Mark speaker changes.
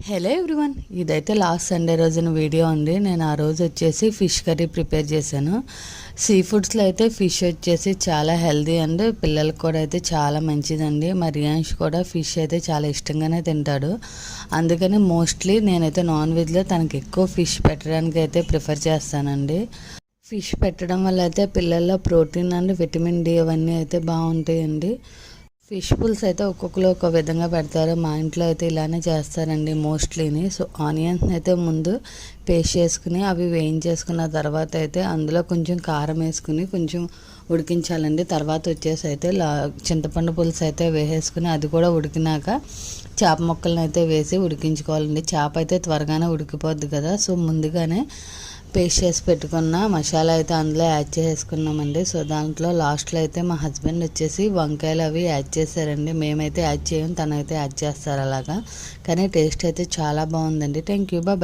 Speaker 1: Hello everyone, ఇదైతే last Sunday రోజున video అండి. నేను ఆ రోజు వచ్చేసి ఫిష్ కర్రీ ప్రిపేర్ చేశాను. సీ ఫుడ్స్లో అయితే ఫిష్ వచ్చేసి చాలా హెల్దీ అండ్ పిల్లలకు కూడా అయితే చాలా మంచిదండి. మా రియాన్ష్ కూడా ఫిష్ అయితే చాలా ఇష్టంగానే తింటాడు. అందుకని మోస్ట్లీ నేనైతే నాన్ వెజ్లో తనకి ఎక్కువ ఫిష్ పెట్టడానికి అయితే ప్రిఫర్ చేస్తానండి. ఫిష్ పెట్టడం వల్ల అయితే పిల్లల్లో ప్రోటీన్ అండ్ విటమిన్ డి అవన్నీ అయితే బాగుంటాయండి. ఫిష్ పుల్స్ అయితే ఒక్కొక్కరు ఒక విధంగా పెడతారు. మా ఇంట్లో అయితే ఇలానే చేస్తారండి మోస్ట్లీని. సో ఆనియన్స్ అయితే ముందు పేస్ట్ చేసుకుని అవి వేయించేసుకున్న తర్వాత అయితే అందులో కొంచెం కారం వేసుకుని కొంచెం ఉడికించాలండి. తర్వాత వచ్చేసి అయితే చింతపండు పులుసు అయితే వేసేసుకుని అది కూడా ఉడికినాక చేప ముక్కలను అయితే వేసి ఉడికించుకోవాలండి. చేప అయితే త్వరగానే ఉడికిపోద్ది కదా. సో ముందుగానే పేస్ట్ చేసి పెట్టుకున్న మసాలా అయితే అందులో యాడ్ చేసుకున్నామండి. సో దాంట్లో లాస్ట్లో అయితే మా హస్బెండ్ వచ్చేసి వంకాయలు అవి యాడ్ చేశారండి. మేమైతే యాడ్ చేయం, తనైతే యాడ్ చేస్తారు అలాగా. కానీ టేస్ట్ అయితే చాలా బాగుందండి. Thank you, bye.